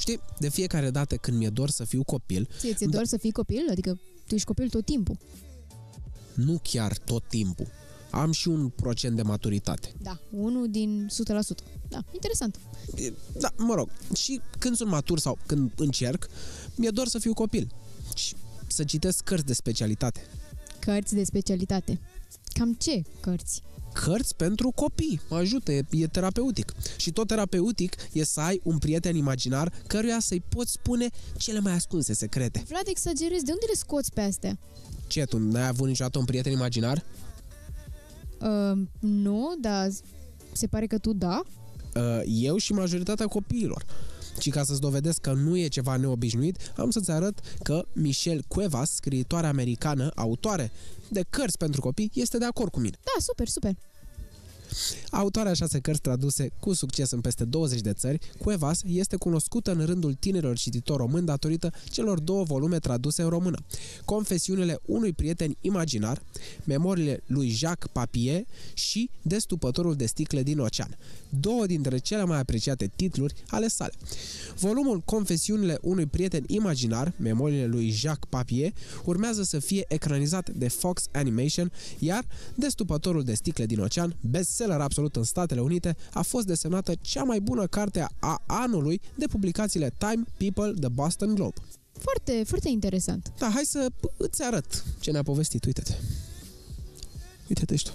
Știi, de fiecare dată când mi-e dor să fiu copil... Ți-e dor să fii copil? Adică tu ești copil tot timpul. Nu chiar tot timpul. Am și un procent de maturitate. Da, 1 din 100%. Da, interesant. Da, mă rog, și când sunt matur sau când încerc, mi-e dor să fiu copil. Și să citesc cărți de specialitate. Cărți de specialitate. Cam ce cărți? Cărți pentru copii. Mă ajută, e terapeutic. Și tot terapeutic e să ai un prieten imaginar căruia să-i poți spune cele mai ascunse secrete. Vlad, exagerezi. De unde le scoți pe astea? Ce, tu n-ai avut niciodată un prieten imaginar? Nu, dar se pare că tu da. Eu și majoritatea copiilor. Și ca să-ți dovedesc că nu e ceva neobișnuit, am să-ți arăt că Michelle Cuevas, scriitoare americană, autoare de cărți pentru copii, este de acord cu mine. Da, super, super. Autoarea 6 cărți traduse cu succes în peste 20 de țări, Cuevas este cunoscută în rândul tinerilor cititori români datorită celor 2 volume traduse în română: Confesiunile unui prieten imaginar, Memoriile lui Jacques Papier și Destupătorul de sticle din ocean, 2 dintre cele mai apreciate titluri ale sale. Volumul Confesiunile unui prieten imaginar, Memoriile lui Jacques Papier, urmează să fie ecranizat de Fox Animation, iar Destupătorul de sticle din ocean, bestseller absolut în Statele Unite, a fost desemnată cea mai bună carte a anului de publicațiile Time, People, The Boston Globe. Foarte, foarte interesant. Da, hai să îți arăt ce ne-a povestit. Uite-te. Uite-te și tu.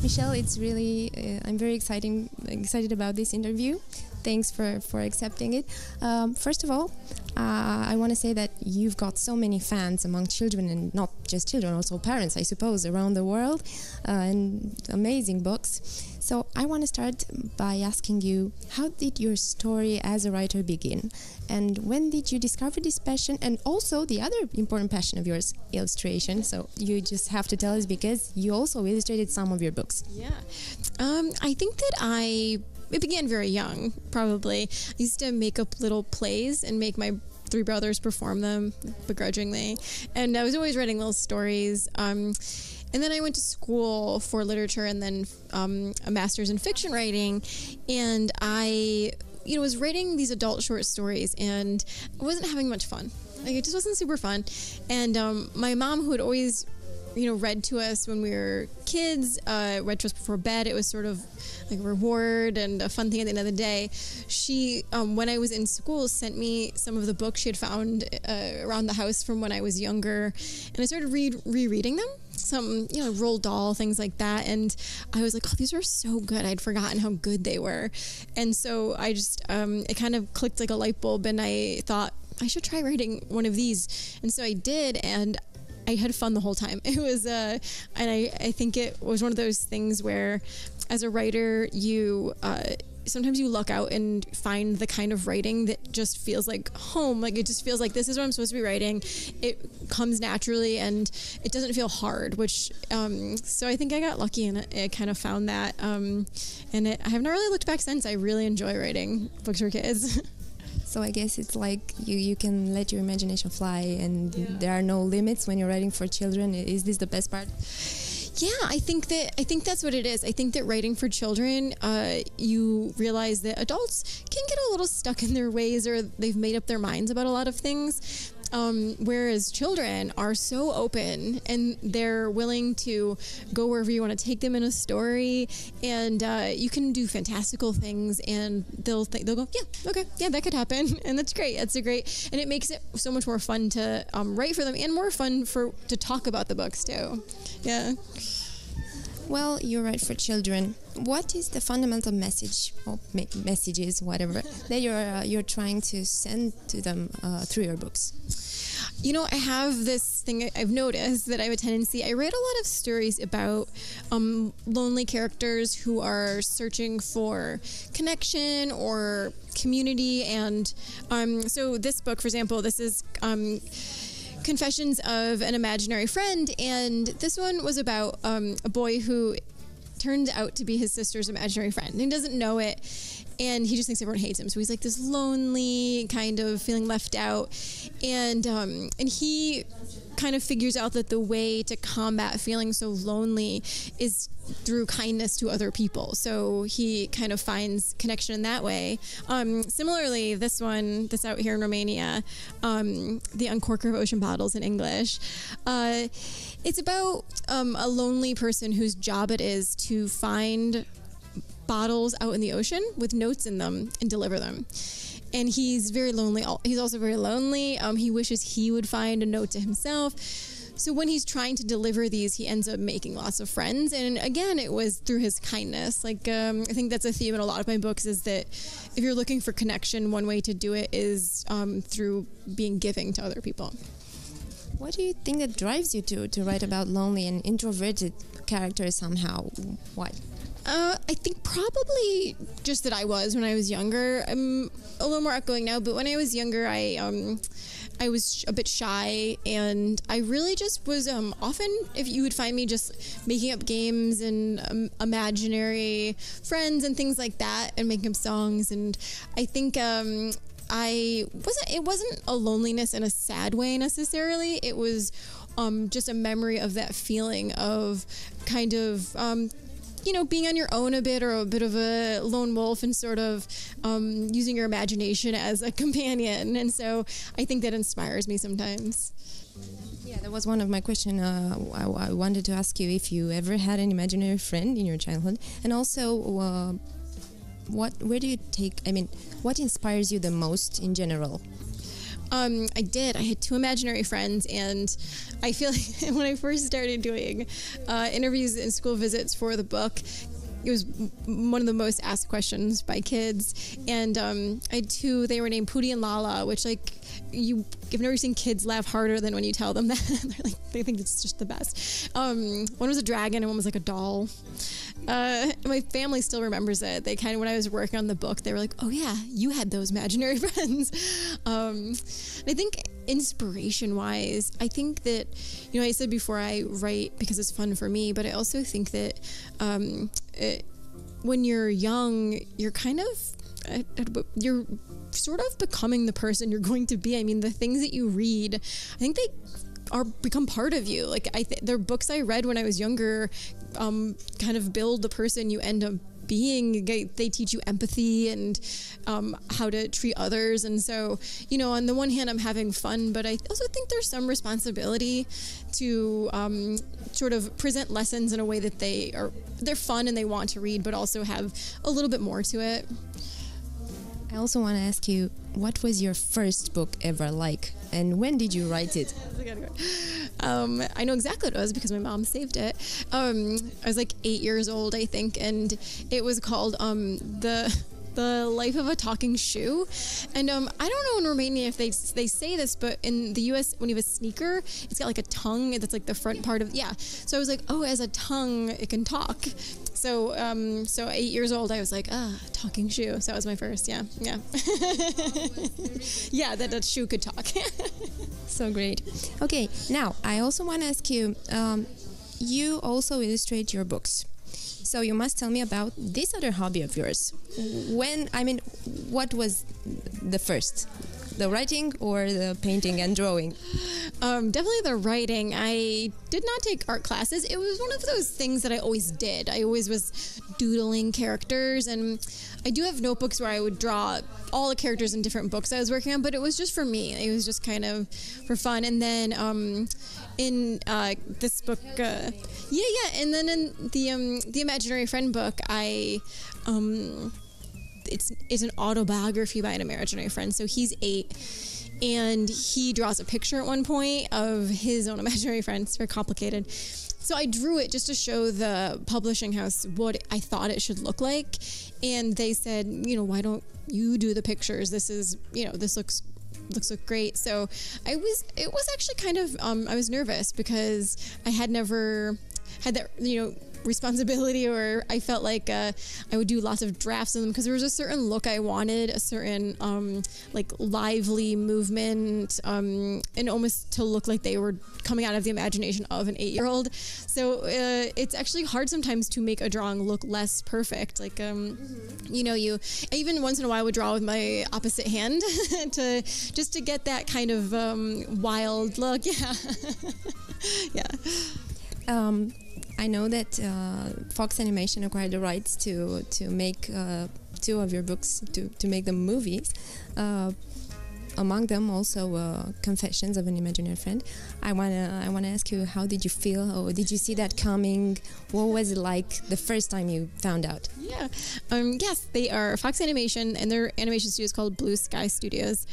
Michelle, it's really, I'm very excited about this interview. Thanks for accepting it. First of all, I want to say that you've got so many fans among children, and not just children, also parents, I suppose, around the world, and amazing books. So I want to start by asking you, how did your story as a writer begin? And when did you discover this passion? And also the other important passion of yours, illustration. So you just have to tell us, because you also illustrated some of your books. Yeah. I think that it began very young, probably. I used to make up little plays and make my 3 brothers perform them begrudgingly. And I was always writing little stories. And then I went to school for literature and then a master's in fiction writing. And I was writing these adult short stories, and I wasn't having much fun. Like, it just wasn't super fun. And my mom, who had always read to us when we were kids, read to us before bed. It was sort of like a reward and a fun thing at the end of the day. She, when I was in school, sent me some of the books she had found around the house from when I was younger, and I started rereading them. Some, Roald Dahl, things like that. And I was like, oh, these are so good. I'd forgotten how good they were. And so I just, it kind of clicked like a light bulb, and I thought I should try writing one of these. And so I did, and I had fun the whole time. It was, and I think it was one of those things where, as a writer, you sometimes you luck out and find the kind of writing that just feels like home. Like, it just feels like this is what I'm supposed to be writing. It comes naturally and it doesn't feel hard, which, so I think I got lucky and I kind of found that. And I have not really looked back since. I really enjoy writing books for kids. So I guess it's like you can let your imagination fly, and there are no limits when you're writing for children. Is this the best part? Yeah, I think that's what it is. I think that writing for children, you realize that adults can get a little stuck in their ways, or they've made up their minds about a lot of things. Whereas children are so open and they're willing to go wherever you want to take them in a story, and you can do fantastical things, and they'll go, yeah, okay, yeah, that could happen, and that's great. And it makes it so much more fun to write for them, and more fun to talk about the books too. Yeah. Well, you write for children. What is the fundamental message, or messages, whatever, that you're trying to send to them through your books? I have this thing I've noticed, that I have a tendency. I write a lot of stories about lonely characters who are searching for connection or community, and so this book, for example, this is Confessions of an Imaginary Friend, and this one was about a boy who turned out to be his sister's imaginary friend, and he doesn't know it, and he just thinks everyone hates him. So he's like this lonely, kind of feeling left out, and he kind of figures out that the way to combat feeling so lonely is through kindness to other people. So he kind of finds connection in that way. Similarly, this one that's out here in Romania, The Uncorker of Ocean Bottles in English, it's about a lonely person whose job it is to find bottles out in the ocean with notes in them and deliver them. And he's very lonely. He's also very lonely. He wishes he would find a note to himself. So when he's trying to deliver these, he ends up making lots of friends. And again, it was through his kindness. Like, I think that's a theme in a lot of my books, is that if you're looking for connection, one way to do it is through being giving to other people. What do you think that drives you to write about lonely and introverted characters somehow? Why? I think probably just that I was when I was younger. I'm a little more outgoing now, but when I was younger, I was a bit shy, and I really just was often, if you would find me just making up games and imaginary friends and things like that, and making up songs. And I think it wasn't a loneliness in a sad way necessarily. It was just a memory of that feeling of kind of being on your own a bit, or a bit of a lone wolf, and sort of using your imagination as a companion. And so I think that inspires me sometimes. Yeah, that was one of my questions. I wanted to ask you if you ever had an imaginary friend in your childhood, and also where do you take, what inspires you the most in general? I did. I had 2 imaginary friends, and I feel like when I first started doing interviews and school visits for the book, it was one of the most asked questions by kids. And I had 2. They were named Pootie and Lala, which, like, you've never seen kids laugh harder than when you tell them that. They think it's just the best. One was a dragon, and one was like a doll. My family still remembers it. They kind of, when I was working on the book, they were like, "Oh yeah, you had those imaginary friends." I think inspiration-wise, I think that, I said before, I write because it's fun for me, but I also think that when you're young, you're kind of, you're sort of becoming the person you're going to be. I mean, the things that you read, I think they become part of you. Like, they're books I read when I was younger, kind of build the person you end up being. They teach you empathy and how to treat others. And so, on the one hand, I'm having fun, but I also think there's some responsibility to sort of present lessons in a way that they're fun and they want to read, but also have a little bit more to it. I also want to ask you, what was your first book ever like, and when did you write it? I know exactly what it was because my mom saved it. I was like 8 years old, I think, and it was called The Life of a Talking Shoe. And I don't know in Romania if they say this, but in the US, when you have a sneaker, it's got like a tongue that's like the front part of, yeah. So I was like, oh, as a tongue, it can talk. So 8 years old, I was like, talking shoe. So that was my first, yeah. Yeah, that shoe could talk. So great. Okay, now I also want to ask you, you also illustrate your books. So you must tell me about this other hobby of yours. What was the first? The writing or the painting and drawing? Definitely the writing. I did not take art classes. It was one of those things that I always did. I always was doodling characters, and I do have notebooks where I would draw all the characters in different books I was working on, but it was just for me. It was just kind of for fun. And then in this book, and then in the Imaginary Friend book, it's an autobiography by an imaginary friend. So he's 8, and he draws a picture at one point of his own imaginary friend. It's very complicated. So I drew it just to show the publishing house what I thought it should look like. And they said, why don't you do the pictures? This is, this looks great. So it was actually kind of, I was nervous because I had never had that, responsibility, or I felt like I would do lots of drafts of them because there was a certain look I wanted, a certain like lively movement, and almost to look like they were coming out of the imagination of an 8-year-old. So it's actually hard sometimes to make a drawing look less perfect. Like you know, I even once in a while would draw with my opposite hand to just to get that kind of wild look. Yeah. Yeah. I know that Fox Animation acquired the rights to make 2 of your books, to make them movies. Among them also Confessions of an Imaginary Friend. I wanna ask you, how did you feel? Or did you see that coming? What was it like the first time you found out? Yeah. Yes, they are Fox Animation, and their animation studio is called Blue Sky Studios.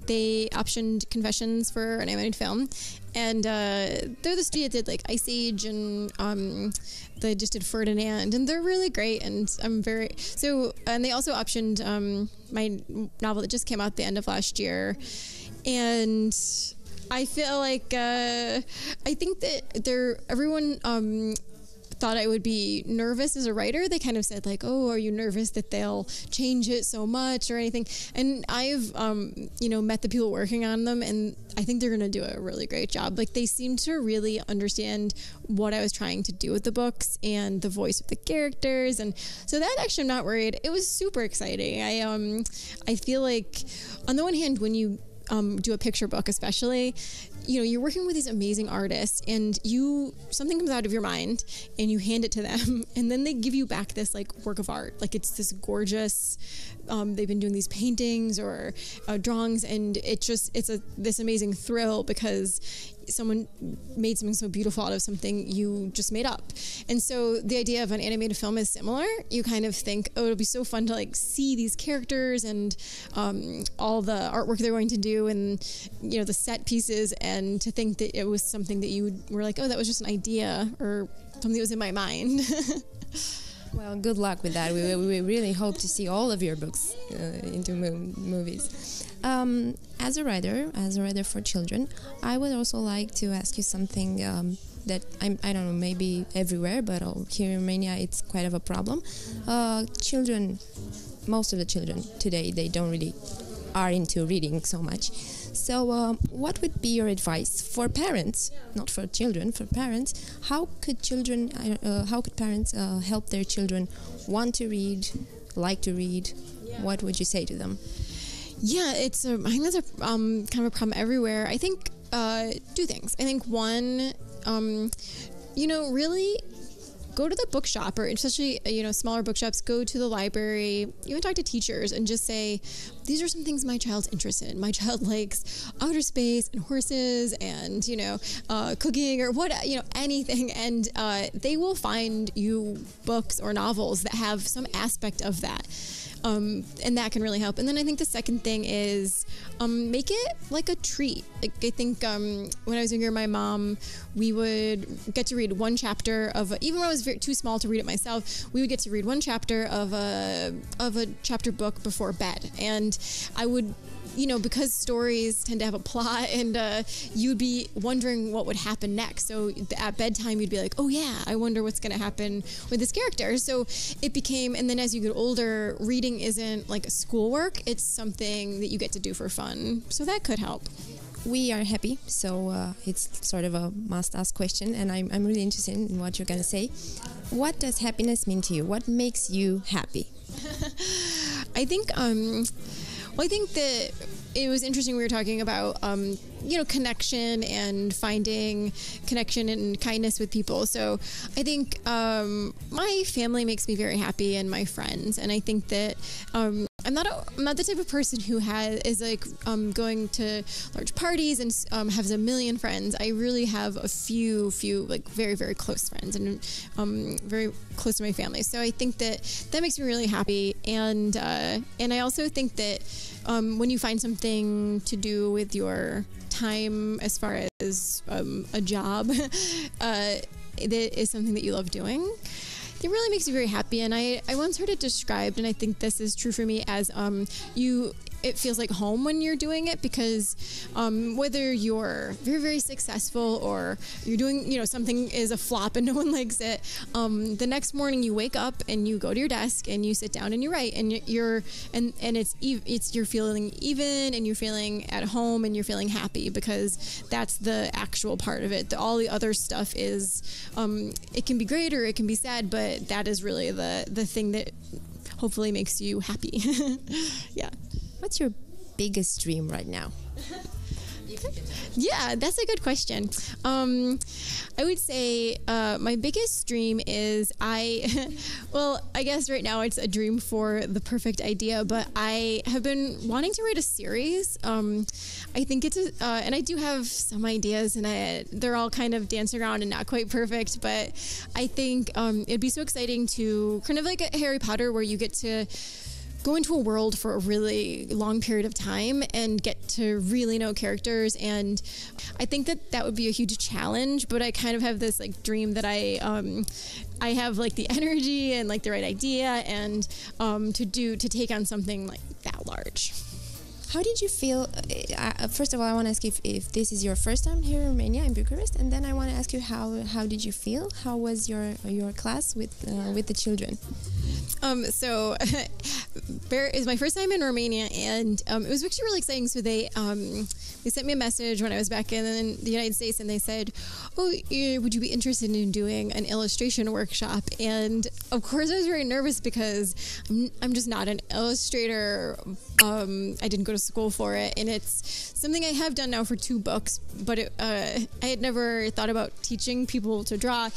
They optioned Confessions for an animated film, and they're the studio that did like Ice Age, and they just did Ferdinand, and they're really great. And I'm very and they also optioned my novel that just came out at the end of last year, and I feel like I think that everyone thought I would be nervous as a writer. They kind of said like, "Oh, are you nervous that they'll change it so much or anything?" And I've met the people working on them, and I think they're going to do a really great job. Like, they seem to really understand what I was trying to do with the books and the voice of the characters, and so that actually I'm not worried. It was super exciting. I feel like on the one hand, when you do a picture book, especially, you're working with these amazing artists, and something comes out of your mind and you hand it to them, and then they give you back this like work of art. Like, it's this gorgeous, they've been doing these paintings or drawings, and it's this amazing thrill because someone made something so beautiful out of something you just made up. And so the idea of an animated film is similar. You kind of think, oh, it'll be so fun to like see these characters and all the artwork they're going to do, and the set pieces, and to think that it was something that you were like, oh, that was just an idea or something that was in my mind. Well, good luck with that. We really hope to see all of your books into movies. As a writer for children, I would also like to ask you something that I don't know, maybe everywhere, but here in Romania it's quite of a problem. Most of the children today, they don't really are into reading so much. So what would be your advice for parents, not for children, for parents? How could parents help their children want to read, like to read? Yeah. What would you say to them? Yeah, I think that's a kind of a problem everywhere. I think 2 things. I think one, really go to the bookshop, or especially smaller bookshops. Go to the library, even talk to teachers, and just say, these are some things my child's interested in. My child likes outer space and horses and cooking or anything, and they will find you books or novels that have some aspect of that. And that can really help. And then I think the second thing is make it like a treat. Like, I think when I was younger, my mom, we would get to read one chapter of even when I was too small to read it myself, we would get to read one chapter of a chapter book before bed. And I would, because stories tend to have a plot, and you'd be wondering what would happen next. So at bedtime, you'd be like, oh yeah, I wonder what's going to happen with this character. So it became, and then as you get older, reading isn't like schoolwork. It's something that you get to do for fun. So that could help. We are happy, so it's sort of a must-ask question, and I'm really interested in what you're going to say. What does happiness mean to you? What makes you happy? I think that it was interesting. We were talking about, connection and finding connection and kindness with people. So I think my family makes me very happy, and my friends. And I think that I'm not the type of person who is going to large parties and has a million friends. I really have a few like very, very close friends, and very close to my family. So I think that makes me really happy. And I also think that when you find something to do with your time, as far as a job, that is something that you love doing, it really makes you very happy. And I once heard it described, and I think this is true for me, as it feels like home when you're doing it, because whether you're very, very successful or you're doing, something is a flop and no one likes it, the next morning you wake up and you go to your desk and you sit down and you write, and you're feeling even, and you're feeling at home, and you're feeling happy, because that's the actual part of it. All the other stuff is, it can be great or it can be sad, but that is really the thing that hopefully makes you happy. Yeah. What's your biggest dream right now? Yeah, that's a good question. I would say my biggest dream is I guess right now it's a dream for the perfect idea, but I have been wanting to write a series. I think it's and I do have some ideas, and they're all kind of dancing around and not quite perfect, but I think it'd be so exciting to kind of like a Harry Potter, where you get to go into a world for a really long period of time and get to really know characters. And I think that would be a huge challenge, but I kind of have this like dream that I have like the energy and like the right idea and to take on something like that large. How did you feel? First of all, I want to ask if this is your first time here in Romania, in Bucharest, and then I want to ask you how did you feel? How was your class with the children? So it was my first time in Romania, and it was actually really exciting. So they sent me a message when I was back in the United States, and they said, "Oh, would you be interested in doing an illustration workshop?" And of course, I was very nervous because I'm just not an illustrator. I didn't go to school for it, and it's something I have done now for 2 books, but I had never thought about teaching people to draw.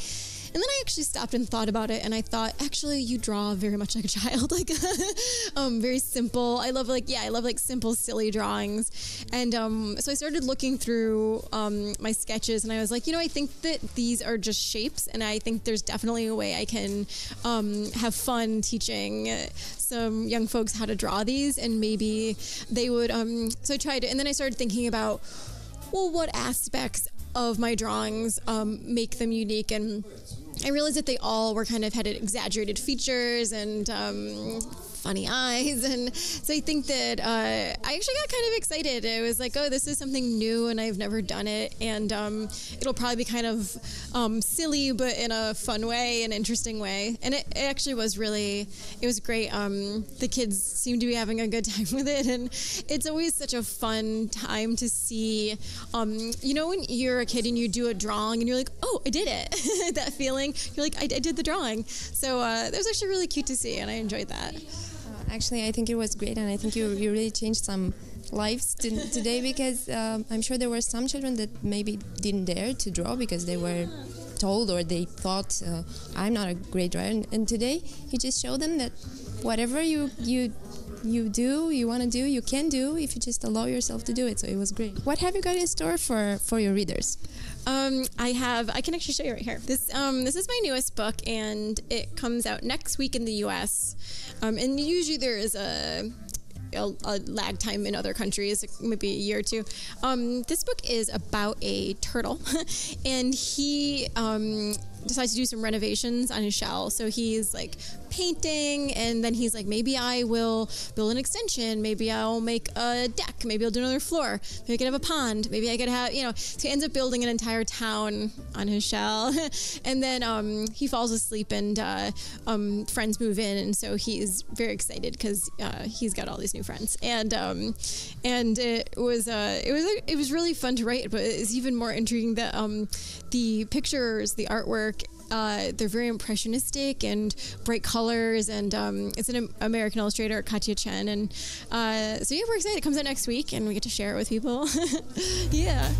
And then I actually stopped and thought about it, and I thought, actually, you draw very much like a child, like very simple. I love simple, silly drawings. And so I started looking through my sketches, and I was like, I think that these are just shapes, and I think there's definitely a way I can have fun teaching some young folks how to draw these, and maybe they would. So I tried it, and then I started thinking about, well, what aspects of my drawings make them unique, and I realized that they all were kind of had exaggerated features and funny eyes, and so I think that I actually got kind of excited. It was like, oh, this is something new, and I've never done it, and it'll probably be kind of silly, but in a fun way, an interesting way. And it actually was it was great. The kids seem to be having a good time with it, and it's always such a fun time to see, when you're a kid and you do a drawing and you're like, oh, I did it. That feeling, you're like, I did the drawing. So that was actually really cute to see, and I enjoyed that. Actually, I think it was great, and I think you really changed some lives today, because I'm sure there were some children that maybe didn't dare to draw because they were told or they thought I'm not a great drawer, and today you just show them that whatever you want to do, you can do if you just allow yourself to do it. So it was great. What have you got in store for your readers? I can actually show you right here. This is my newest book, and it comes out next week in the U.S. And usually there is a lag time in other countries, maybe a year or 2. This book is about a turtle, and he decides to do some renovations on his shell. So he's like painting, and then he's like, maybe I will build an extension, maybe I'll make a deck, maybe I'll do another floor, maybe I could have a pond, maybe I could have, so he ends up building an entire town on his shell. And then he falls asleep, and friends move in, and so he's very excited because he's got all these new friends. And it was really fun to write, but it's even more intriguing that the pictures, the artwork, they're very impressionistic and bright colors, and it's an American illustrator, Katya Chen, and so yeah, we're excited. It comes out next week, and we get to share it with people. Yeah.